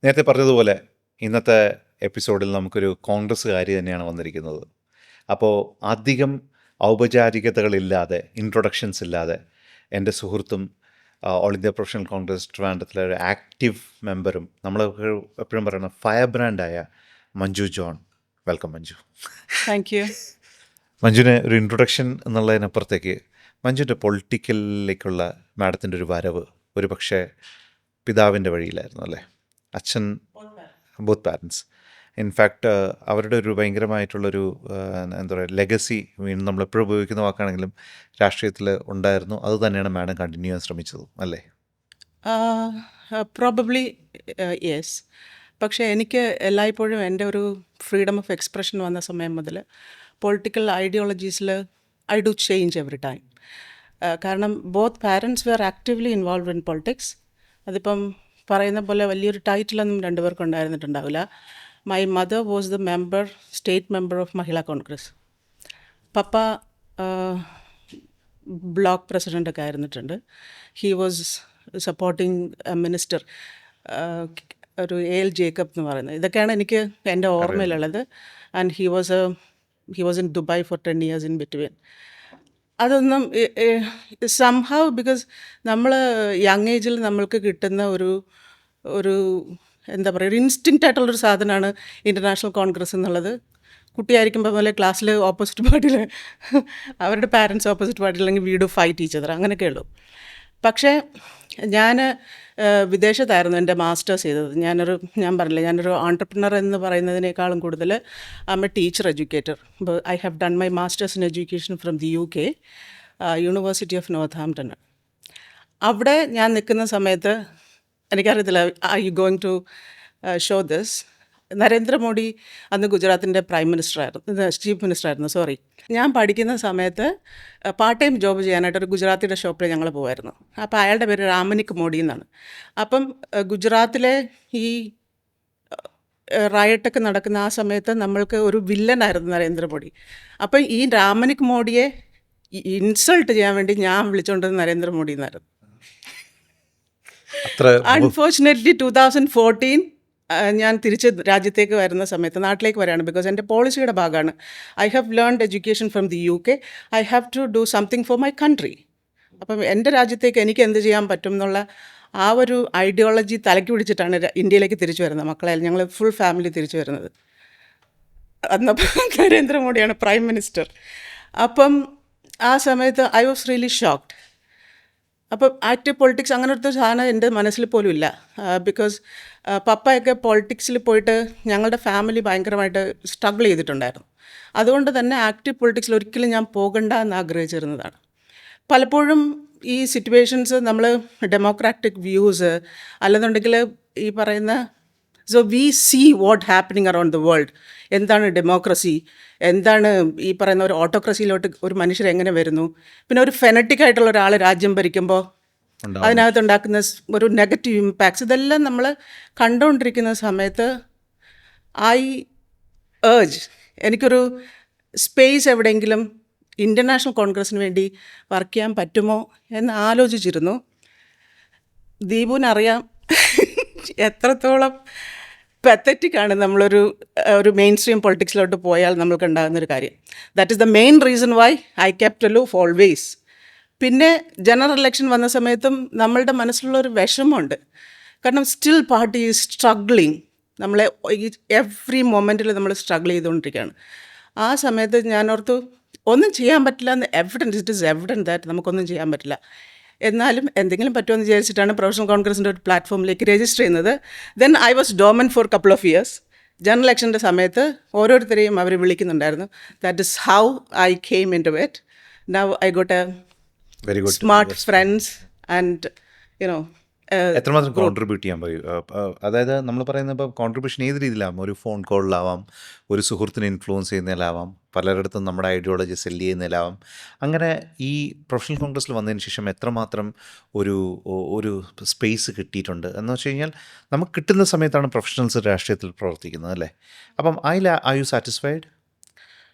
നേരത്തെ പറഞ്ഞതുപോലെ ഇന്നത്തെ എപ്പിസോഡിൽ നമുക്കൊരു കോൺഗ്രസ്സുകാരി തന്നെയാണ് വന്നിരിക്കുന്നത്. അപ്പോൾ അധികം ഔപചാരികതകളില്ലാതെ, ഇൻട്രൊഡക്ഷൻസ് ഇല്ലാതെ എൻ്റെ സുഹൃത്തും ഓൾ ഇന്ത്യ പ്രൊഫഷണൽ കോൺഗ്രസ് ട്രിവാൻഡ്രത്തിലെ ഒരു ആക്റ്റീവ് മെമ്പറും നമ്മൾ എപ്പോഴും പറയുന്ന ഫയർ ബ്രാൻഡായ Manju John. Welcome Manju. Thank you. മഞ്ജുവിന് ഒരു ഇൻട്രൊഡക്ഷൻ എന്നുള്ളതിനപ്പുറത്തേക്ക് മഞ്ജുവിൻ്റെ പൊളിറ്റിക്കലിലേക്കുള്ള മാഡത്തിൻ്റെ ഒരു വരവ് ഒരു പക്ഷേ പിതാവിൻ്റെ വഴിയിലായിരുന്നു അല്ലേ? അച്ഛൻ, ബോത്ത് പാരൻസ്. ഇൻഫാക്റ്റ് അവരുടെ ഒരു ഭയങ്കരമായിട്ടുള്ളൊരു എന്താ പറയുക, ലെഗസി, വീണ്ടും നമ്മളെപ്പോഴും ഉപയോഗിക്കുന്ന വാക്കാണെങ്കിലും രാഷ്ട്രീയത്തിൽ ഉണ്ടായിരുന്നു. അത് തന്നെയാണ് മാഡം കണ്ടിന്യൂ ചെയ്യാൻ ശ്രമിച്ചത് അല്ലേ? Probably yes. പക്ഷേ എനിക്ക് എല്ലായ്പ്പോഴും എൻ്റെ ഒരു ഫ്രീഡം ഓഫ് എക്സ്പ്രഷൻ വന്ന സമയം മുതൽ പൊളിറ്റിക്കൽ ഐഡിയോളജീസിൽ I do change every time. കാരണം both parents were actively involve in politics. അതിപ്പം പറയുന്ന പോലെ വലിയൊരു ടൈറ്റിലൊന്നും രണ്ടുപേർക്കും ഉണ്ടായിരുന്നിട്ടുണ്ടാവില്ല. My mother was the member, state member of Mahila Congress. പപ്പ ബ്ലോക്ക് പ്രസിഡൻ്റൊക്കെ ആയിരുന്നിട്ടുണ്ട്. ഹി വാസ് സപ്പോർട്ടിങ് മിനിസ്റ്റർ, ഒരു എൽ ജേക്കബ് എന്ന് പറയുന്നത്. ഇതൊക്കെയാണ് എനിക്ക് എൻ്റെ ഓർമ്മയിലുള്ളത്. And he was in Dubai for 10 years in between. അതൊന്നും സംഹൗ ബിക്കോസ് നമ്മൾ യങ് ഏജിൽ നമ്മൾക്ക് കിട്ടുന്ന ഒരു എന്താ പറയുക, ഒരു ഇൻസ്റ്റിങ്ക്റ്റ് ആയിട്ടുള്ളൊരു സാധനമാണ് ഇൻ്റർനാഷണൽ കോൺഗ്രസ് എന്നുള്ളത്. കുട്ടിയായിരിക്കുമ്പോൾ പോലെ ക്ലാസ്സിൽ ഓപ്പോസിറ്റ് പാർട്ടിയിൽ അവരുടെ പാരൻസ് ഓപ്പോസിറ്റ് പാർട്ടി അല്ലെങ്കിൽ വീട് ഫൈറ്റ് ഈച്ച് അതർ, അങ്ങനെയൊക്കെ ഉള്ളൂ. പക്ഷേ ഞാൻ വിദേശത്തായിരുന്നു എൻ്റെ മാസ്റ്റേഴ്സ് ചെയ്തത്. ഞാൻ പറഞ്ഞില്ല, ഞാനൊരു ഓൺട്രപ്രണർ എന്ന് പറയുന്നതിനേക്കാളും കൂടുതൽ I a teacher educator. I have done my masters in education from the UK, university of north. അവിടെ ഞാൻ നിൽക്കുന്ന സമയത്ത് എനിക്കറിയത്തില്ല, are you going to show this? Narendra Modi അന്ന് ഗുജറാത്തിൻ്റെ ചീഫ് മിനിസ്റ്ററായിരുന്നു. സോറി, ഞാൻ പഠിക്കുന്ന സമയത്ത് പാർട്ട് ടൈം ജോബ് ചെയ്യാനായിട്ട് ഒരു ഗുജറാത്തിയുടെ ഷോപ്പിൽ ഞങ്ങൾ പോകുമായിരുന്നു. അപ്പോൾ അയാളുടെ പേര് രാമനിക് മോഡി എന്നാണ്. അപ്പം ഗുജറാത്തിലെ ഈ റയട്ടൊക്കെ നടക്കുന്ന ആ സമയത്ത് നമ്മൾക്ക് ഒരു വില്ലനായിരുന്നു നരേന്ദ്രമോദി. അപ്പം ഈ രാമനിക് മോഡിയെ ഇൻസൾട്ട് ചെയ്യാൻ വേണ്ടി ഞാൻ വിളിച്ചുകൊണ്ടത് നരേന്ദ്രമോദി എന്നായിരുന്നു. അൺഫോർച്ചുനേറ്റ്ലി 2014 ഞാൻ തിരിച്ച് രാജ്യത്തേക്ക് വരുന്ന സമയത്ത്, നാട്ടിലേക്ക് വരികയാണ്, ബിക്കോസ് എൻ്റെ പോളിസിയുടെ ഭാഗമാണ്. I have learned education from the UK. I have to do something for my country. അപ്പം എൻ്റെ രാജ്യത്തേക്ക് എനിക്ക് എന്ത് ചെയ്യാൻ പറ്റും എന്നുള്ള ആ ഒരു ഐഡിയോളജി തലയ്ക്ക് പിടിച്ചിട്ടാണ് ഇന്ത്യയിലേക്ക് തിരിച്ചു വരുന്നത്. മക്കളെ ഞങ്ങൾ ഫുൾ ഫാമിലി തിരിച്ചു വരുന്നത്. അന്നപ്പം നരേന്ദ്രമോദിയാണ് പ്രൈം മിനിസ്റ്റർ. അപ്പം ആ സമയത്ത് ഐ വാസ് റിയലി ഷോക്ക്ഡ്. അപ്പം ആക്റ്റീവ് പൊളിറ്റിക്സ് അങ്ങനെ ഒരു സാധനം എൻ്റെ മനസ്സിൽ പോലും ഇല്ല. ബിക്കോസ് പപ്പയൊക്കെ പൊളിറ്റിക്സിൽ പോയിട്ട് ഞങ്ങളുടെ ഫാമിലി ഭയങ്കരമായിട്ട് സ്ട്രഗിൾ ചെയ്തിട്ടുണ്ടായിരുന്നു. അതുകൊണ്ട് തന്നെ ആക്റ്റീവ് പൊളിറ്റിക്സിൽ ഒരിക്കലും ഞാൻ പോകണ്ട എന്ന് ആഗ്രഹിച്ചിരുന്നതാണ്. പലപ്പോഴും ഈ സിറ്റുവേഷൻസ് നമ്മൾ ഡെമോക്രാറ്റിക് വ്യൂസ് അല്ലെന്നുണ്ടെങ്കിൽ ഈ പറയുന്ന so we see what happening around the world. എന്താണ് ഡെമോക്രസി, എന്താണ് ഈ പറയുന്ന ഒരു ഓട്ടോക്രസിയിലോട്ട് ഒരു മനുഷ്യർ എങ്ങനെ വരുന്നു, പിന്നെ ഒരു ഫെനറ്റിക് ആയിട്ടുള്ള ഒരാൾ രാജ്യം ഭരിക്കുമ്പോൾ അതിനകത്തുണ്ടാക്കുന്ന ഒരു നെഗറ്റീവ് ഇമ്പാക്ട്സ്, ഇതെല്ലാം നമ്മൾ കണ്ടുകൊണ്ടിരിക്കുന്ന സമയത്ത് ഐ എനിക്കൊരു സ്പേസ് എവിടെയെങ്കിലും ഇൻ്റർനാഷണൽ കോൺഗ്രസ്സിന് വേണ്ടി വർക്ക് ചെയ്യാൻ പറ്റുമോ എന്ന് ആലോചിച്ചിരുന്നു. ദീപുവിനറിയാം എത്രത്തോളം പത്തറ്റിക്കാണ് നമ്മളൊരു മെയിൻ സ്ട്രീം പൊളിറ്റിക്സിലോട്ട് പോയാൽ നമ്മൾക്ക് ഉണ്ടാകുന്നൊരു കാര്യം. That is the main reason why I kept aloof always. പിന്നെ ജനറൽ ഇലക്ഷൻ വന്ന സമയത്തും നമ്മളുടെ മനസ്സിലുള്ളൊരു വിഷമമുണ്ട്. കാരണം സ്റ്റിൽ പാർട്ടി ഈസ് സ്ട്രഗ്ലിങ്. നമ്മളെ എവ്രി മൊമെൻറ്റിൽ നമ്മൾ സ്ട്രഗിൾ ചെയ്തുകൊണ്ടിരിക്കുകയാണ്. ആ സമയത്ത് ഞാനോർത്തു ഒന്നും ചെയ്യാൻ പറ്റില്ല എന്ന് ഇറ്റ് ഈസ് എവിഡൻറ്റ് ദാറ്റ് നമുക്കൊന്നും ചെയ്യാൻ പറ്റില്ല. എന്നാലും എന്തെങ്കിലും പറ്റുമെന്ന് വിചാരിച്ചിട്ടാണ് പ്രൊഫഷണൽ കോൺഗ്രസിൻ്റെ ഒരു പ്ലാറ്റ്ഫോമിലേക്ക് രജിസ്റ്റർ ചെയ്യുന്നത്. Then I was dormant for couple of years. General ഇലക്ഷൻ്റെ സമയത്ത് ഓരോരുത്തരെയും അവർ വിളിക്കുന്നുണ്ടായിരുന്നു. That is how I came into it. Now I got a very good smart friends and you know. എത്രമാത്രം കോൺട്രിബ്യൂട്ട് ചെയ്യാൻ പറയൂ? അതായത് നമ്മൾ പറയുന്നത് ഇപ്പോൾ കോൺട്രിബ്യൂഷൻ ഏത് രീതിയിലാവാം. ഒരു ഫോൺ കോളിലാവാം, ഒരു സുഹൃത്തിനെ ഇൻഫ്ലുവൻസ് ചെയ്യുന്നതിലാവാം, പലരിടത്തും നമ്മുടെ ഐഡിയോളജി സെല്ല് ചെയ്യുന്നതിലാവാം. അങ്ങനെ ഈ പ്രൊഫഷണൽ കോൺഗ്രസ്സിൽ വന്നതിന് ശേഷം എത്രമാത്രം ഒരു സ്പേസ് കിട്ടിയിട്ടുണ്ട് എന്ന് വെച്ച് കഴിഞ്ഞാൽ നമുക്ക് കിട്ടുന്ന സമയത്താണ് പ്രൊഫഷണൽസ് രാഷ്ട്രീയത്തിൽ പ്രവർത്തിക്കുന്നത് അല്ലേ? അപ്പം are you satisfied?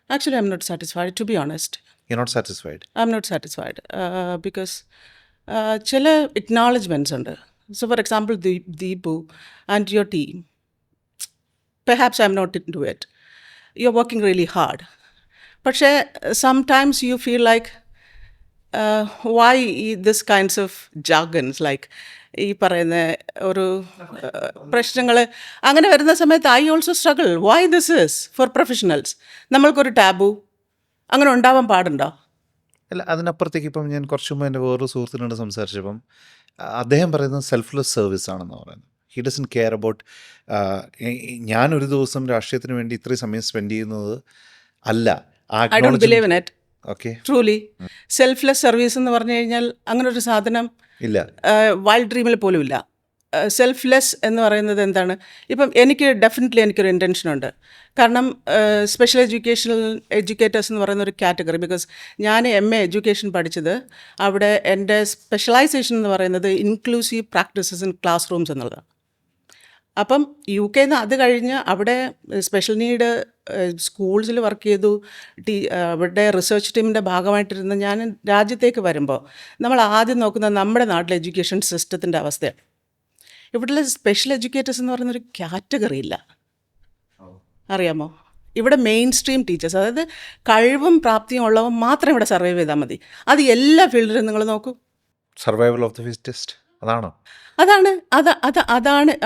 Actually, I'm not satisfied, to be honest. You're not satisfied? I'm not satisfied because ചില ഇക്നോളജ്മെൻറ്റ്സ് ഉണ്ട്. So, for example, Deepu and your team, perhaps I'm not into it. You're working really hard. പക്ഷേ sometimes you feel like why this kinds of jargons like ഈ പറയുന്ന ഒരു പ്രശ്നങ്ങൾ അങ്ങനെ വരുന്ന സമയത്ത് I also struggle why this is four professionals. നമ്മൾക്കൊരു taboo അങ്ങനെ ഉണ്ടാവാൻ പാടുണ്ടോ? അല്ല, അതിനപ്പുറത്തേക്ക് ഇപ്പം ഞാൻ കുറച്ച് മുമ്പ് എൻ്റെ വേറൊരു സുഹൃത്തിനോട് സംസാരിച്ചപ്പം അദ്ദേഹം പറയുന്നത് സെൽഫ്ലെസ് സർവീസ് ആണെന്ന് പറയുന്നത്. ഹി ഡസൻ കെയർ അബൌട്ട് ഞാനൊരു ദിവസം രാഷ്ട്രീയത്തിന് വേണ്ടി ഇത്രയും സമയം സ്പെൻഡ് ചെയ്യുന്നത് അല്ല. I don't believe in it. Okay, truly selfless service എന്ന് പറഞ്ഞു കഴിഞ്ഞാൽ അങ്ങനെ ഒരു സാധനം ഇല്ല, വൈൽഡ് ഡ്രീമിൽ പോലും ഇല്ല. സെൽഫ്ലെസ് എന്ന് പറയുന്നത് എന്താണ്? ഇപ്പം എനിക്ക് ഡെഫിനറ്റ്ലി എനിക്കൊരു ഇൻറ്റൻഷനുണ്ട്. കാരണം സ്പെഷ്യൽ എഡ്യൂക്കേറ്റേഴ്സ് എന്ന് പറയുന്ന ഒരു കാറ്റഗറി, ബിക്കോസ് ഞാൻ MA എഡ്യൂക്കേഷൻ പഠിച്ചത് അവിടെ എൻ്റെ സ്പെഷ്യലൈസേഷൻ എന്ന് പറയുന്നത് inclusive practices in class rooms എന്നുള്ളതാണ്. അപ്പം UK അത് കഴിഞ്ഞ് അവിടെ സ്പെഷ്യൽ നീഡ് സ്കൂൾസിൽ വർക്ക് ചെയ്തു. അവരുടെ റിസർച്ച് ടീമിൻ്റെ ഭാഗമായിട്ടിരുന്ന ഞാൻ രാജ്യത്തേക്ക് വരുമ്പോൾ നമ്മൾ ആദ്യം നോക്കുന്നത് നമ്മുടെ നാട്ടിലെ എഡ്യൂക്കേഷൻ സിസ്റ്റത്തിൻ്റെ അവസ്ഥയാണ്. ഇവിടുത്തെ സ്പെഷ്യൽ എഡ്യൂക്കേറ്റേഴ്സ് എന്ന് പറയുന്നൊരു കാറ്റഗറി ഇല്ല, അറിയാമോ? ഇവിടെ മെയിൻ സ്ട്രീം ടീച്ചേഴ്സ്, അതായത് കഴിവും പ്രാപ്തിയും ഉള്ളവർ മാത്രം ഇവിടെ സർവൈവ് ചെയ്താൽ മതി. അത് എല്ലാ ഫീൽഡിലും നിങ്ങൾ നോക്കൂ. സർവൈവൽ ഓഫ് ദ ഫിറ്റസ്റ്റ് അതാണോ?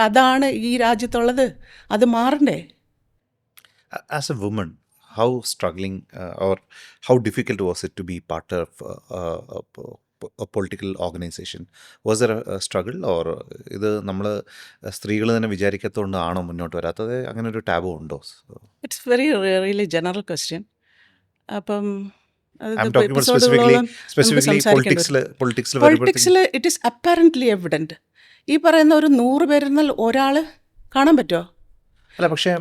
അതാണ് ഈ രാജ്യത്തുള്ളത്. അത് മാറണ്ടേ? As a woman, how struggling or how difficult was it to be part of a political organization? Was there a struggle or ഇത് നമ്മൾ സ്ത്രീകൾ തന്നെ വിചാരിക്കത്തോണ്ടാണോ മുന്നോട്ട് വരാത്തത്? അങ്ങനെ ഒരു ടാബു ഉണ്ടോ? It's really general question. അപ്പം I'm talking about specifically പൊളിറ്റിക്സിൽ ഇറ്റ് ഈസ് അപ്പാരൻ്റ്ലി എവിഡൻറ്റ്. ഈ പറയുന്ന ഒരു 100 പേരിൽ ഒരാൾ കാണാൻ പറ്റുമോ? അല്ല, പക്ഷേ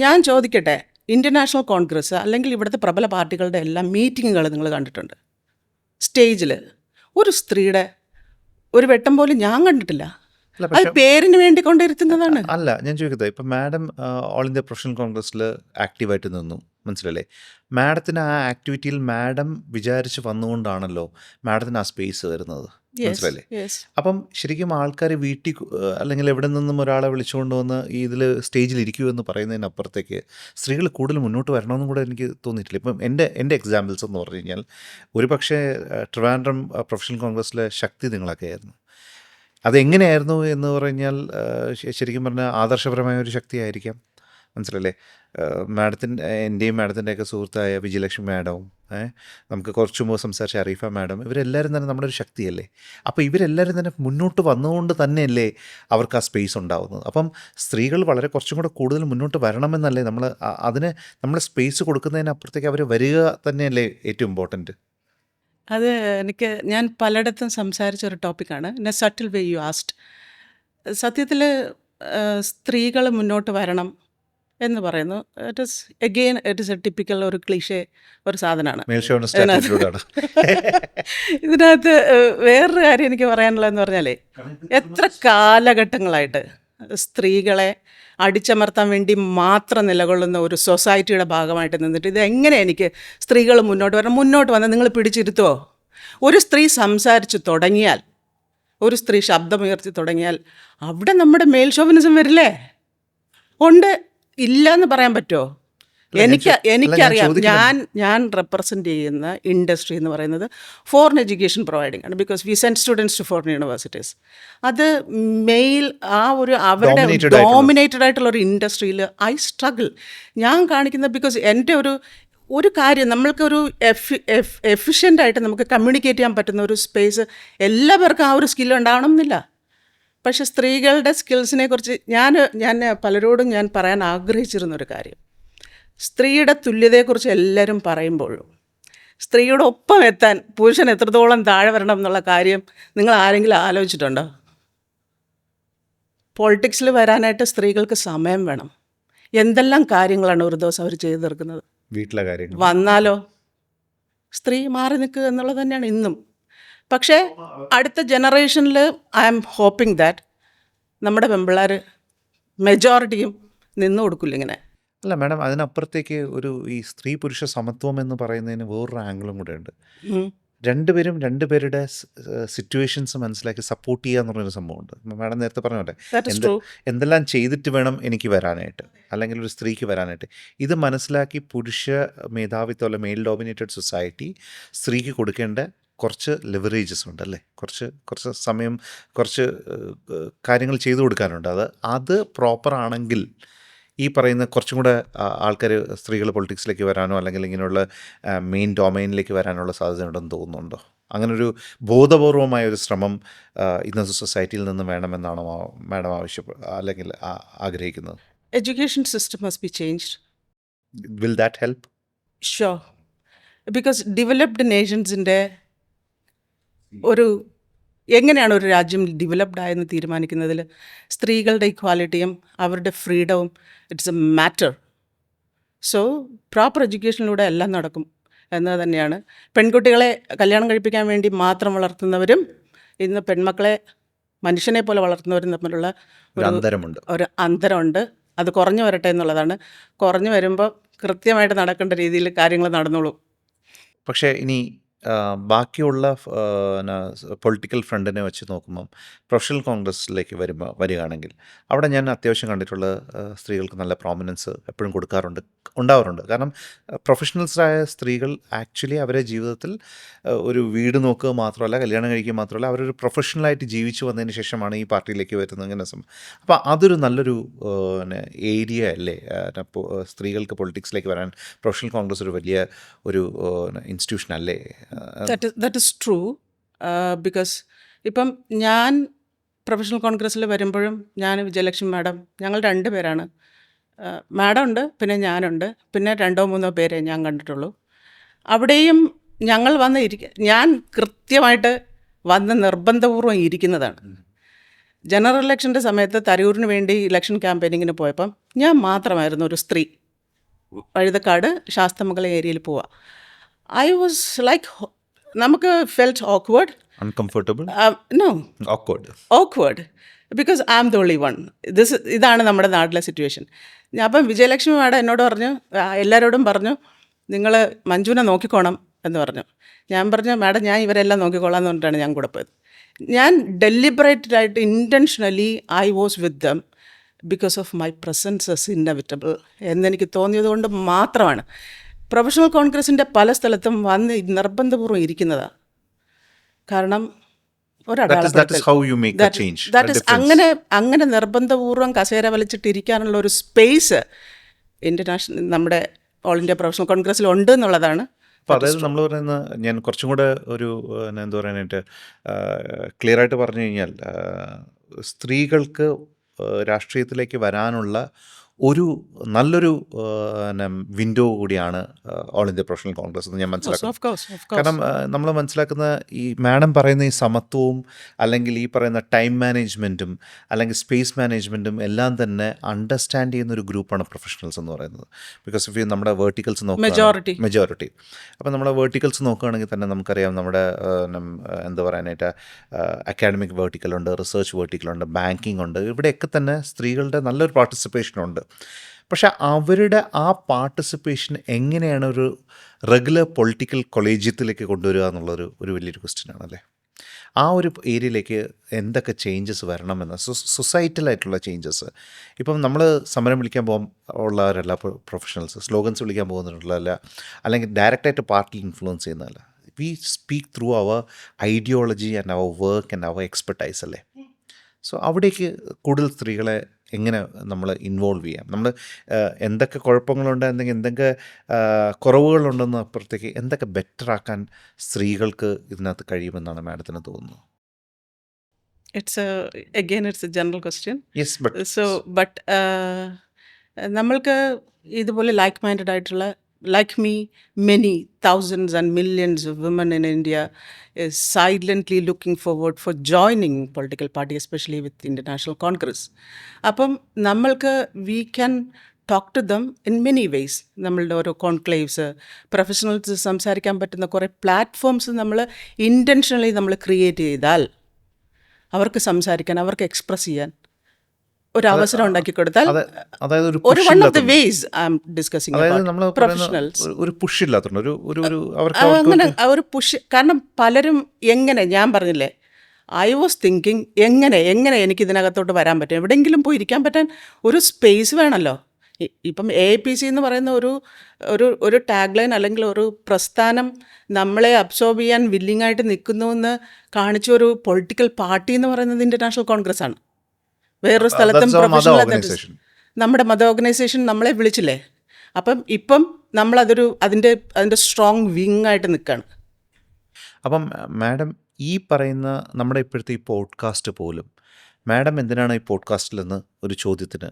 ഞാൻ ചോദിക്കട്ടെ, ഇന്ത്യൻ നാഷണൽ കോൺഗ്രസ് അല്ലെങ്കിൽ ഇവിടുത്തെ പ്രബല പാർട്ടികളുടെ എല്ലാ മീറ്റിങ്ങുകൾ നിങ്ങൾ കണ്ടിട്ടുണ്ട്? സ്റ്റേജിൽ ഒരു സ്ത്രീയുടെ ഒരു വെട്ടം പോലും ഞാൻ കണ്ടിട്ടില്ല. അത് പേരിന് വേണ്ടി കൊണ്ടിരുത്തുന്നതാണ്. അല്ല, ഞാൻ ചോദിക്കട്ടെ, ഇപ്പം മാഡം ഓൾ ഇന്ത്യ പ്രൊഫഷണൽ കോൺഗ്രസ്സിൽ ആക്റ്റീവായിട്ട് നിന്നു, മനസ്സിലല്ലേ? മാഡത്തിന് ആ ആക്ടിവിറ്റിയിൽ മാഡം വിചാരിച്ച് വന്നുകൊണ്ടാണല്ലോ മാഡത്തിന് ആ സ്പേസ് വരുന്നത്, മനസ്സിലല്ലേ? അപ്പം ശരിക്കും ആൾക്കാർ വീട്ടിൽ അല്ലെങ്കിൽ എവിടെ നിന്നും ഒരാളെ വിളിച്ചുകൊണ്ട് വന്ന് ഈ ഇതിൽ സ്റ്റേജിൽ ഇരിക്കൂ എന്ന് പറയുന്നതിനപ്പുറത്തേക്ക് സ്ത്രീകൾ കൂടുതൽ മുന്നോട്ട് വരണമെന്നും കൂടെ എനിക്ക് തോന്നിയിട്ടില്ല. ഇപ്പം എൻ്റെ എക്സാമ്പിൾസ് എന്ന് പറഞ്ഞു കഴിഞ്ഞാൽ ഒരു പക്ഷേ ട്രിവാൻഡ്രം പ്രൊഫഷണൽ കോൺഗ്രസ്സിലെ ശക്തി നിങ്ങളൊക്കെ ആയിരുന്നു. അതെങ്ങനെയായിരുന്നു എന്ന് പറഞ്ഞാൽ ശരിക്കും പറഞ്ഞാൽ ആദർശപരമായ ഒരു ശക്തിയായിരിക്കാം, മനസ്സിലല്ലേ? എൻ്റെയും മാഡത്തിൻ്റെയൊക്കെ സുഹൃത്തായ വിജയലക്ഷ്മി മാഡവും നമുക്ക് കുറച്ച് മുമ്പ് സംസാരിച്ച അറീഫ മാഡം, ഇവരെല്ലാവരും തന്നെ നമ്മുടെ ഒരു ശക്തിയല്ലേ. അപ്പോൾ ഇവരെല്ലാവരും തന്നെ മുന്നോട്ട് വന്നുകൊണ്ട് തന്നെയല്ലേ അവർക്ക് ആ സ്പേസ് ഉണ്ടാവുന്നത്. അപ്പം സ്ത്രീകൾ വളരെ കുറച്ചും കൂടെ കൂടുതൽ മുന്നോട്ട് വരണമെന്നല്ലേ നമ്മൾ അതിന് നമ്മൾ സ്പേസ് കൊടുക്കുന്നതിനപ്പുറത്തേക്ക് അവർ വരിക തന്നെയല്ലേ ഏറ്റവും ഇമ്പോർട്ടൻറ്റ്. അത് ഞാൻ പലയിടത്തും സംസാരിച്ച ഒരു ടോപ്പിക്കാണ്. In A subtle way U asked. സത്യത്തിൽ സ്ത്രീകൾ മുന്നോട്ട് വരണം എന്ന് പറയുന്നു. ഇറ്റ് ഇസ് എ ടിപ്പിക്കൽ ഒരു ക്ലീഷേ ഒരു സാധനമാണ്. ഇതിനകത്ത് വേറൊരു കാര്യം എനിക്ക് പറയാനുള്ളതെന്ന് പറഞ്ഞാലേ, എത്ര കാലഘട്ടങ്ങളായിട്ട് സ്ത്രീകളെ അടിച്ചമർത്താൻ വേണ്ടി മാത്രം നിലകൊള്ളുന്ന ഒരു സൊസൈറ്റിയുടെ ഭാഗമായിട്ട് നിന്നിട്ട് ഇതെങ്ങനെ എനിക്ക് സ്ത്രീകൾ മുന്നോട്ട് വന്നാൽ നിങ്ങൾ പിടിച്ചിരുത്തുമോ? ഒരു സ്ത്രീ സംസാരിച്ച് തുടങ്ങിയാൽ, ഒരു സ്ത്രീ ശബ്ദമുയർത്തി തുടങ്ങിയാൽ അവിടെ നമ്മുടെ മേൽ ഷോവിനിസം വരില്ലേ? ഉണ്ട്, ഇല്ല എന്ന് പറയാൻ പറ്റുമോ? എനിക്കറിയാം. ഞാൻ റെപ്രസെൻ്റ് ചെയ്യുന്ന ഇൻഡസ്ട്രി എന്ന് പറയുന്നത് ഫോറിൻ എഡ്യൂക്കേഷൻ പ്രൊവൈഡിങ് ആണ്. Because we send students to foreign universities. അത് മെയിൽ അവരുടെ ഡോമിനേറ്റഡ് ആയിട്ടുള്ള ഒരു ഇൻഡസ്ട്രിയിൽ ഐ സ്ട്രഗിൾ. ഞാൻ കാണിക്കുന്നത് ബിക്കോസ് എൻ്റെ ഒരു കാര്യം നമ്മൾക്കൊരു എഫിഷ്യൻ്റായിട്ട് നമുക്ക് കമ്മ്യൂണിക്കേറ്റ് ചെയ്യാൻ പറ്റുന്ന ഒരു സ്പേസ് എല്ലാവർക്കും ആ ഒരു സ്കിൽ ഉണ്ടാവണം എന്നില്ല. പക്ഷേ സ്ത്രീകളുടെ സ്കിൽസിനെ കുറിച്ച് ഞാൻ പലരോടും ഞാൻ പറയാൻ ആഗ്രഹിച്ചിരുന്നൊരു കാര്യം, സ്ത്രീയുടെ തുല്യതയെക്കുറിച്ച് എല്ലാവരും പറയുമ്പോഴും സ്ത്രീയുടെ ഒപ്പം എത്താൻ പുരുഷൻ എത്രത്തോളം താഴെ വരണം എന്നുള്ള കാര്യം നിങ്ങൾ ആരെങ്കിലും ആലോചിച്ചിട്ടുണ്ടോ? പൊളിറ്റിക്സിൽ വരാനായിട്ട് സ്ത്രീകൾക്ക് സമയം വേണം. എന്തെല്ലാം കാര്യങ്ങളാണ് ഒരു ദിവസം അവർ ചെയ്തു തീർക്കുന്നത്. വീട്ടിലെ കാര്യങ്ങൾ വന്നാലോ സ്ത്രീ മാറി നിൽക്കുക എന്നുള്ളത് തന്നെയാണ് ഇന്നും. പക്ഷേ അടുത്ത ജനറേഷനിൽ ഐ ആം ഹോപ്പിംഗ് ദാറ്റ് നമ്മുടെ പെൺപിള്ളേർ മെജോറിറ്റിയും നിന്നു കൊടുക്കില്ല ഇങ്ങനെ. അല്ല മാഡം, അതിനപ്പുറത്തേക്ക് ഈ സ്ത്രീ പുരുഷ സമത്വം എന്ന് പറയുന്നതിന് വേറൊരു ആംഗിളും കൂടെ ഉണ്ട്. രണ്ടുപേരും രണ്ടുപേരുടെ സിറ്റുവേഷൻസ് മനസ്സിലാക്കി സപ്പോർട്ട് ചെയ്യുക എന്ന് പറഞ്ഞൊരു സംഭവമുണ്ട്. മാഡം നേരത്തെ പറഞ്ഞ പോലെ That is എന്ത് true. എന്തെല്ലാം ചെയ്തിട്ട് വേണം എനിക്ക് വരാനായിട്ട്, അല്ലെങ്കിൽ ഒരു സ്ത്രീക്ക് വരാനായിട്ട്, ഇത് മനസ്സിലാക്കി പുരുഷ മേധാവിത്വം അല്ല മെയിൽ ഡോമിനേറ്റഡ് സൊസൈറ്റി സ്ത്രീക്ക് കൊടുക്കേണ്ട കുറച്ച് ലെവറേജസ് ഉണ്ട് അല്ലേ, കുറച്ച് സമയം, കുറച്ച് കാര്യങ്ങൾ ചെയ്തു കൊടുക്കാനുണ്ട്. അത് പ്രോപ്പർ ആണെങ്കിൽ ഈ പറയുന്ന കുറച്ചും കൂടെ ആൾക്കാർ സ്ത്രീകൾ പൊളിറ്റിക്സിലേക്ക് വരാനോ അല്ലെങ്കിൽ ഇങ്ങനെയുള്ള മെയിൻ ഡൊമൈനിലേക്ക് വരാനുള്ള സാധ്യത ഉണ്ടെന്ന് തോന്നുന്നുണ്ടോ? അങ്ങനൊരു ബോധപൂർവമായ ഒരു ശ്രമം ഇന്നത്തെ സൊസൈറ്റിയിൽ നിന്ന് വേണമെന്നാണോ മാഡം അല്ലെങ്കിൽ ആഗ്രഹിക്കുന്നത്? Education system must be changed. Will that help? Sure. Because developed nations-ന്റെ ഒരു എങ്ങനെയാണ് ഒരു രാജ്യം ഡെവലപ്ഡ് ആയെന്ന് തീരുമാനിക്കുന്നതിൽ സ്ത്രീകളുടെ ഇക്വാലിറ്റിയും അവരുടെ ഫ്രീഡവും it's a matter. So proper എഡ്യൂക്കേഷനിലൂടെ എല്ലാം നടക്കും എന്നത് തന്നെയാണ്. പെൺകുട്ടികളെ കല്യാണം കഴിപ്പിക്കാൻ വേണ്ടി മാത്രം വളർത്തുന്നവരും ഇന്ന് പെൺമക്കളെ മനുഷ്യനെ പോലെ വളർത്തുന്നവരും തമ്മിലുള്ള ഒരു അന്തരമുണ്ട്. ഒരു അന്തരമുണ്ട്. അത് കുറഞ്ഞു വരട്ടെ എന്നുള്ളതാണ്. കുറഞ്ഞു വരുമ്പോൾ കൃത്യമായിട്ട് നടക്കേണ്ട രീതിയിൽ കാര്യങ്ങൾ നടന്നോളും. പക്ഷേ ഇനി ബാക്കിയുള്ള പൊളിറ്റിക്കൽ ഫ്രണ്ടിനെ വെച്ച് നോക്കുമ്പം പ്രൊഫഷണൽ കോൺഗ്രസ്സിലേക്ക് വരികയാണെങ്കിൽ അവിടെ ഞാൻ അത്യാവശ്യം കണ്ടിട്ടുള്ള സ്ത്രീകൾക്ക് നല്ല പ്രോമിനൻസ് എപ്പോഴും ഉണ്ടാവാറുണ്ട്. കാരണം പ്രൊഫഷണൽസായ സ്ത്രീകൾ ആക്ച്വലി അവരെ ജീവിതത്തിൽ ഒരു വീട് നോക്കുക മാത്രമല്ല, കല്യാണം കഴിക്കുക മാത്രമല്ല, അവരൊരു പ്രൊഫഷണലായിട്ട് ജീവിച്ചു വന്നതിന് ശേഷമാണ് ഈ പാർട്ടിയിലേക്ക് വരുന്നത്. ഇങ്ങനെ അപ്പോൾ അതൊരു നല്ലൊരു ഏരിയ അല്ലേ സ്ത്രീകൾക്ക് പൊളിറ്റിക്സിലേക്ക് വരാൻ? പ്രൊഫഷണൽ കോൺഗ്രസ് ഒരു വലിയ ഒരു ഇൻസ്റ്റിറ്റ്യൂഷൻ അല്ലേ? That is true. Because ഇപ്പം ഞാൻ പ്രൊഫഷണൽ കോൺഗ്രസ്സിൽ വരുമ്പോഴും ഞാൻ വിജയലക്ഷ്മി മാഡം, ഞങ്ങൾ 2 പേരാണ്. മാഡം ഉണ്ട്, പിന്നെ ഞാനുണ്ട്, പിന്നെ 2-3 പേരെ ഞാൻ കണ്ടിട്ടുള്ളൂ. അവിടെയും ഞങ്ങൾ ഞാൻ കൃത്യമായിട്ട് വന്ന് നിർബന്ധപൂർവ്വം ഇരിക്കുന്നതാണ്. ജനറൽ ഇലക്ഷൻ്റെ സമയത്ത് തരൂരിന് വേണ്ടി ഇലക്ഷൻ ക്യാമ്പയിനിങ്ങിന് പോയപ്പം ഞാൻ മാത്രമായിരുന്നു ഒരു സ്ത്രീ. വഴുതക്കാട് ശാസ്തമംഗലം ഏരിയയിൽ പോവുക. ഐ വാസ് ലൈക്ക്, നമുക്ക് felt awkward, uncomfortable, no awkward, because I am the only one. ഇതാണ് നമ്മുടെ നാട്ടിലെ സിറ്റുവേഷൻ. അപ്പം വിജയലക്ഷ്മി മാഡം എന്നോട് പറഞ്ഞു, എല്ലാവരോടും പറഞ്ഞു, നിങ്ങൾ മഞ്ജുവിനെ നോക്കിക്കോണം എന്ന് പറഞ്ഞു. ഞാൻ പറഞ്ഞു, മാഡം ഞാൻ ഇവരെല്ലാം നോക്കിക്കോളാം എന്ന് പറഞ്ഞിട്ടാണ് ഞാൻ കൂടെ പോയത്. ഞാൻ ഡെലിബറേറ്റഡായിട്ട് intentionally I was with them because of my presence is inevitable എന്നെനിക്ക് തോന്നിയത് കൊണ്ട് മാത്രമാണ്. പ്രൊഫഷണൽ കോൺഗ്രസിൻ്റെ പല സ്ഥലത്തും വന്ന് നിർബന്ധപൂർവ്വം ഇരിക്കുന്നതാണ്. കാരണം അങ്ങനെ നിർബന്ധപൂർവ്വം കസേര വലിച്ചിട്ടിരിക്കാനുള്ള ഒരു സ്പേസ് നമ്മുടെ ഓൾ ഇന്ത്യ പ്രൊഫഷണൽ കോൺഗ്രസ്സിൽ ഉണ്ട് എന്നുള്ളതാണ്. അപ്പോൾ അതായത് നമ്മൾ പറയുന്ന, ഞാൻ കുറച്ചും കൂടെ ഒരു എന്താ പറയാനായിട്ട് ക്ലിയർ ആയിട്ട് പറഞ്ഞു കഴിഞ്ഞാൽ, സ്ത്രീകൾക്ക് രാഷ്ട്രീയത്തിലേക്ക് വരാനുള്ള ഒരു നല്ലൊരു വിൻഡോ കൂടിയാണ് ഓൾ ഇന്ത്യ പ്രൊഫഷണൽ കോൺഗ്രസ് എന്ന് ഞാൻ മനസ്സിലാക്കുന്നു. കാരണം നമ്മൾ മനസ്സിലാക്കുന്ന ഈ മാഡം പറയുന്ന ഈ സമത്വവും അല്ലെങ്കിൽ ഈ പറയുന്ന ടൈം മാനേജ്മെൻറ്റും അല്ലെങ്കിൽ സ്പേസ് മാനേജ്മെൻറ്റും എല്ലാം തന്നെ അണ്ടർസ്റ്റാൻഡ് ചെയ്യുന്ന ഒരു ഗ്രൂപ്പാണ് പ്രൊഫഷണൽസ് എന്ന് പറയുന്നത്. ബിക്കോസ് ഇഫ് നമ്മുടെ വേർട്ടിക്കൽസ് മെജോറിറ്റി അപ്പോൾ നമ്മുടെ വേർട്ടിക്കൽസ് നോക്കുകയാണെങ്കിൽ തന്നെ നമുക്കറിയാം, നമ്മുടെ എന്താ പറയാനായിട്ട് അക്കാഡമിക് വേർട്ടിക്കലുണ്ട്, റിസർച്ച് വേർട്ടിക്കലുണ്ട്, ബാങ്കിങ് ഉണ്ട്. ഇവിടെയൊക്കെ തന്നെ സ്ത്രീകളുടെ നല്ലൊരു പാർട്ടിസിപ്പേഷനുണ്ട്. പക്ഷേ അവരുടെ ആ പാർട്ടിസിപ്പേഷൻ എങ്ങനെയാണ് ഒരു റെഗുലർ പൊളിറ്റിക്കൽ കൊളീജിയത്തിലേക്ക് കൊണ്ടുവരിക എന്നുള്ളൊരു വലിയൊരു ക്വസ്റ്റ്യനാണല്ലേ. ആ ഒരു ഏരിയയിലേക്ക് എന്തൊക്കെ ചേഞ്ചസ് വരണമെന്ന്, സൊസൈറ്റലായിട്ടുള്ള ചേഞ്ചസ്. ഇപ്പം നമ്മൾ സമരം വിളിക്കാൻ ഉള്ളവരല്ല പ്രൊഫഷണൽസ്, സ്ലോഗൻസ് വിളിക്കാൻ പോകുന്നവരല്ല, അല്ലെങ്കിൽ ഡയറക്റ്റായിട്ട് പാർട്ടി ഇൻഫ്ലുവൻസ് ചെയ്യുന്നതല്ല. We speak through our ideology and our work and our expertise അല്ലേ. സോ അവിടേക്ക് കൂടുതൽ സ്ത്രീകളെ എങ്ങനെ നമ്മൾ ഇൻവോൾവ് ചെയ്യാം? നമ്മൾ എന്തൊക്കെ കുഴപ്പങ്ങളുണ്ട്, എന്തൊക്കെ കുറവുകളുണ്ടെന്ന് അപ്പുറത്തേക്ക് എന്തൊക്കെ ബെറ്ററാക്കാൻ സ്ത്രീകൾക്ക് ഇതിനകത്ത് കഴിയുമെന്നാണ് മാഡത്തിന് തോന്നുന്നത്? It's A general question. Yes, but നമ്മൾക്ക് ഇതുപോലെ ലൈക്ക് മൈൻഡഡ് ആയിട്ടുള്ള, like me, many thousands and millions of women in India is silently looking forward for joining political party, especially with Indian National Congress. അപ്പം നമ്മൾക്ക് we can talk to them in many ways. നമ്മളുടെ ഓരോ conclaves, professionals സംസാരിക്കാൻ പറ്റുന്ന കുറേ platforms നമ്മൾ intentionally നമ്മൾ create ചെയ്താൽ അവർക്ക് സംസാരിക്കാൻ, അവർക്ക് എക്സ്പ്രസ് ചെയ്യാൻ ഒരു അവസരം ഉണ്ടാക്കി കൊടുത്താൽ അതായത് ഒരു one of the vase I M discussing അതായത് നമ്മൾ പ്രൊഫഷണൽസ് ഒരു പുഷ് ഇല്ലാത്തതുകൊണ്ട് ഒരു അവർക്ക് അങ്ങനെ ഒരു പുഷ്. കാരണം പലരും എങ്ങനെ, ഞാൻ പറഞ്ഞില്ലേ, ഐ വാസ് തിങ്കിങ് എങ്ങനെ എനിക്ക് ഇതിനകത്തോട്ട് വരാൻ പറ്റും, എവിടെയെങ്കിലും പോയി ഇരിക്കാൻ പറ്റാൻ ഒരു സ്പേസ് വേണമല്ലോ. ഇപ്പം AIPC എന്ന് പറയുന്ന ഒരു ടാഗ് ലൈൻ അല്ലെങ്കിൽ ഒരു പ്രസ്ഥാനം നമ്മളെ അബ്സോർബ് ചെയ്യാൻ വില്ലിംഗ് ആയിട്ട് നിൽക്കുന്നു എന്ന് കാണിച്ച ഒരു പൊളിറ്റിക്കൽ പാർട്ടി എന്ന് പറയുന്നത് ഇന്റർനാഷണൽ കോൺഗ്രസ് ആണ്. വേറൊരു സ്ഥലത്തും പ്രൊഫഷണൽ നമ്മുടെ മത ഓർഗനൈസേഷൻ നമ്മളെ വിളിച്ചില്ലേ. ഇപ്പം നമ്മളതൊരു അതിൻ്റെ സ്ട്രോങ് വിങ് ആയിട്ട് നിൽക്കുകയാണ്. അപ്പം മാഡം ഈ പറയുന്ന നമ്മുടെ ഇപ്പോഴത്തെ ഈ പോഡ്കാസ്റ്റ് പോലും മാഡം എന്തിനാണ് ഈ പോഡ്കാസ്റ്റിലെന്ന് ഒരു ചോദ്യത്തിന്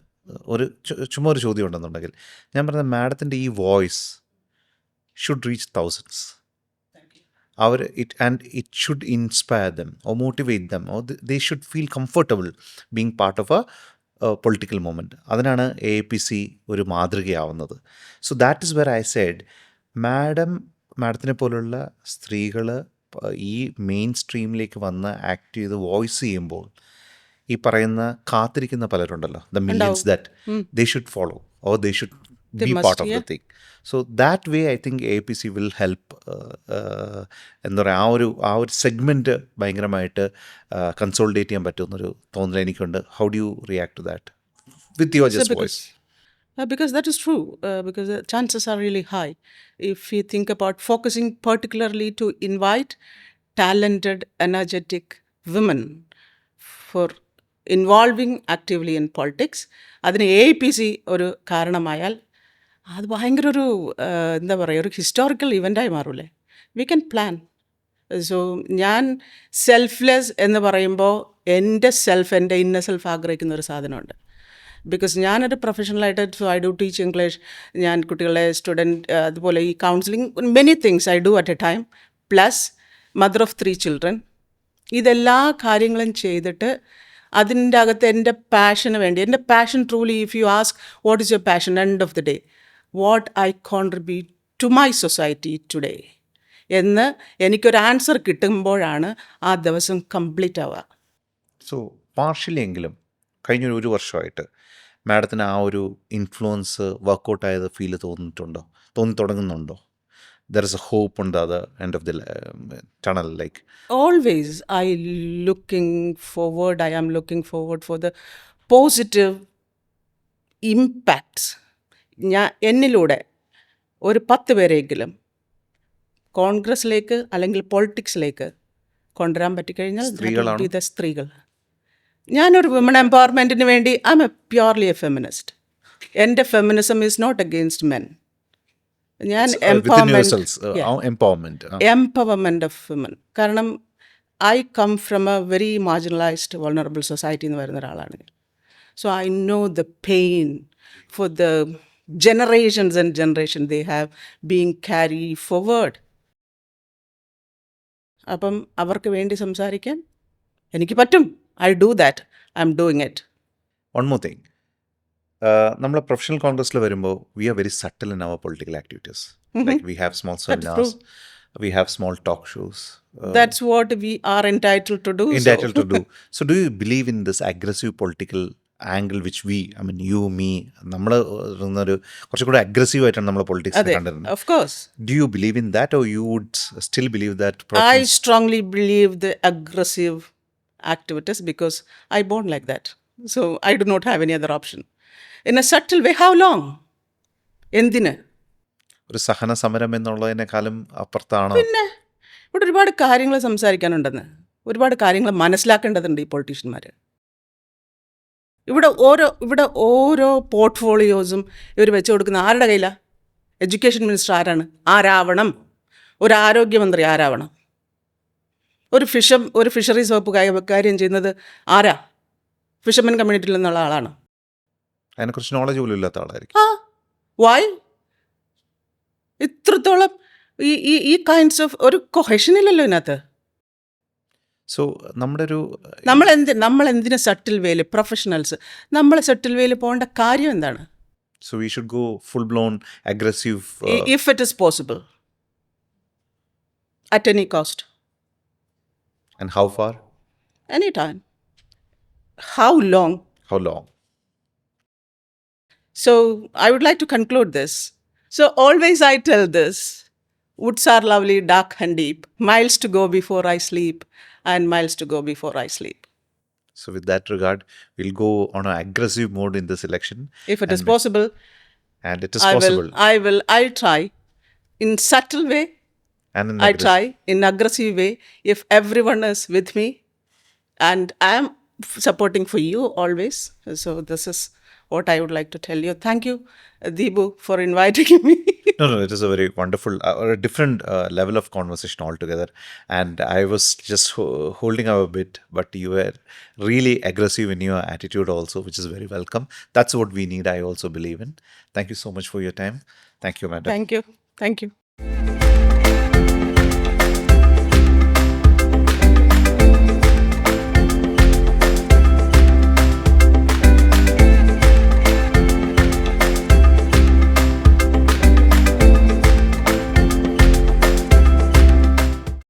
ചുമ്മാ ഒരു ചോദ്യം ഉണ്ടെന്നുണ്ടെങ്കിൽ ഞാൻ പറഞ്ഞത് മാഡത്തിൻ്റെ ഈ voice should reach thousands. it should inspire them or motivate them or they should feel comfortable being part of a political movement. അതിനാണ് AIPC ഒരു മാതൃകയാവുന്നത്. So that is where I said മാഡത്തിനെ പോലുള്ള സ്ത്രീകൾ ഈ മെയിൻ സ്ട്രീമിലേക്ക് വന്ന് ആക്ട് ചെയ്ത് voice ചെയ്യുമ്പോൾ ഈ പറയുന്ന കാത്തിരിക്കുന്ന പലരുണ്ടല്ലോ, the millions that they should follow or they should be part of the thing. So that way I think AIPC will help. എന്താ പറയുക, ആ ഒരു സെഗ്മെൻറ്റ് ഭയങ്കരമായിട്ട് കൺസോളിഡേറ്റ് ചെയ്യാൻ പറ്റുമെന്നൊരു തോന്നൽ എനിക്കുണ്ട്. How do you react to that with your just voice? Because that is true, because the chances are really high if we think about focusing particularly to invite talented, energetic women for involving actively in politics. അതിന് AIPC ഒരു കാരണമായാൽ അത് ഭയങ്കര ഒരു എന്താ പറയുക, ഒരു historical ഇവൻ്റായി മാറൂലേ. We can plan. സോ ഞാൻ സെൽഫ്ലെസ് എന്ന് പറയുമ്പോൾ എൻ്റെ ഇന്ന സെൽഫ് ആഗ്രഹിക്കുന്ന ഒരു സാധനമുണ്ട്. ബിക്കോസ് ഞാനൊരു പ്രൊഫഷണലായിട്ട്, so I do teach English, ഞാൻ കുട്ടികളെ അതുപോലെ ഈ counselling, many things I do at a time, plus mother of 3 children. ഇതെല്ലാ കാര്യങ്ങളും ചെയ്തിട്ട് അതിൻ്റെ അകത്ത് എൻ്റെ പാഷന് വേണ്ടി, എൻ്റെ passion truly, if you ask what is your passion, end of the day what I contribute to my society today എന്ന് എനിക്കൊരു ആൻസർ കിട്ടുമ്പോഴാണ് ആ ദിവസം കംപ്ലീറ്റ് ആവുക. സോ പാർഷ്യലി എങ്കിലും കഴിഞ്ഞൊരു വർഷമായിട്ട് മാഡത്തിന് ആ ഒരു ഇൻഫ്ലുവൻസ് വർക്കൗട്ടായത് ഫീൽ തോന്നി തുടങ്ങുന്നുണ്ടോ? There is a hope on the other end of the tunnel, like? Always I am looking forward for the positive impacts. എന്നിലൂടെ ഒരു 10 പേരെങ്കിലും കോൺഗ്രസ്സിലേക്ക് അല്ലെങ്കിൽ പൊളിറ്റിക്സിലേക്ക് കൊണ്ടുവരാൻ പറ്റിക്കഴിഞ്ഞാൽ ഇത് സ്ത്രീകൾ. ഞാനൊരു വിമൺ എംപവർമെൻറ്റിന് വേണ്ടി I am a purely a feminist. എൻ്റെ feminism is not against men. ഞാൻ എംപവർമെൻറ്റ് ഓഫ് വിമൻ. കാരണം I come from a very marginalised vulnerable society എന്ന് വരുന്ന ഒരാളാണ്. So I know the pain for the generations and generation they have being carried forward. അപ്പം അവർക്ക് വേണ്ടി സംസാരിക്കാൻ എനിക്ക് പറ്റും. I do that. I am doing it. One more thing, നമ്മൾ പ്രൊഫഷണൽ കോൺഗ്രസ്സിൽ വരുമ്പോൾ we are very subtle in our political activities. Like we have small seminars, we have small talk shows. That's what we are entitled to do. So do you believe in this aggressive political angle which you, me, നമ്മൾ കുറച്ചുകൂടെ aggressive ആയിട്ടാണ് നമ്മൾ politics കണ്ടിരുന്നത്? Of course. Do you believe in that or you would still believe that? I strongly believe the aggressive activities because I born like that. So I do not have any other option. In a subtle way, how long? എന്തിന്? ഒരു സഹന സമരം എന്നുള്ളതിനേക്കാളും അപ്പുറത്താണ്. പിന്നെ ഇവിടെ ഒരുപാട് കാര്യങ്ങൾ സംസാരിക്കാനുണ്ടെന്ന്, ഒരുപാട് കാര്യങ്ങൾ മനസ്സിലാക്കേണ്ടതുണ്ട് ഈ പൊളിറ്റീഷ്യന്മാർ. ഇവിടെ ഓരോ പോർട്ട്ഫോളിയോസും ഇവർ വെച്ച് കൊടുക്കുന്ന ആരുടെ കയ്യിലാണ്? എഡ്യൂക്കേഷൻ മിനിസ്റ്റർ ആരാവണം? ഒരു ആരോഗ്യമന്ത്രി ആരാവണം? ഒരു ഫിഷറീസ് വകുപ്പ് കാര്യം ചെയ്യുന്നത് ആരാ? ഫിഷർമെൻ കമ്മ്യൂണിറ്റിയിൽ നിന്നുള്ള ആളാണ്. അതിനെക്കുറിച്ച് നോളജ് പോലും ഇല്ലാത്ത ആളായിരിക്കും. വൈ? ഇത്രത്തോളം ഈ കൈൻഡ്സ് ഓഫ് ഒരു കൊഹഷൻ ഇല്ലല്ലോ ഇതിനകത്ത്. സോ നമ്മൾ എന്തിനാ സട്ടിൽ വേയിൽ പ്രൊഫഷണൽസ് നമ്മൾ സട്ടിൽ വേയിൽ പോകേണ്ട കാര്യം എന്താണ്? So we should go full blown aggressive if it is possible at any cost. And how far? Any time. How long? So I would like to conclude this. So always I tell this: woods are lovely, dark and deep, miles to go before I sleep, and miles to go before I sleep. So with that regard, we'll go on an aggressive mode in this election. If it is And- possible, And it is I'll possible. try in subtle way. And in I try in aggressive way if everyone is with me, and I am supporting for you always. So this is what I would like to tell you. Thank you, Deepu, for inviting me. No, it is a very wonderful, or a different level of conversation altogether. And I was just holding up a bit, but you were really aggressive in your attitude also, which is very welcome. That's what we need, I also believe in. Thank you so much for your time. Thank you, madam. Thank you. Thank you.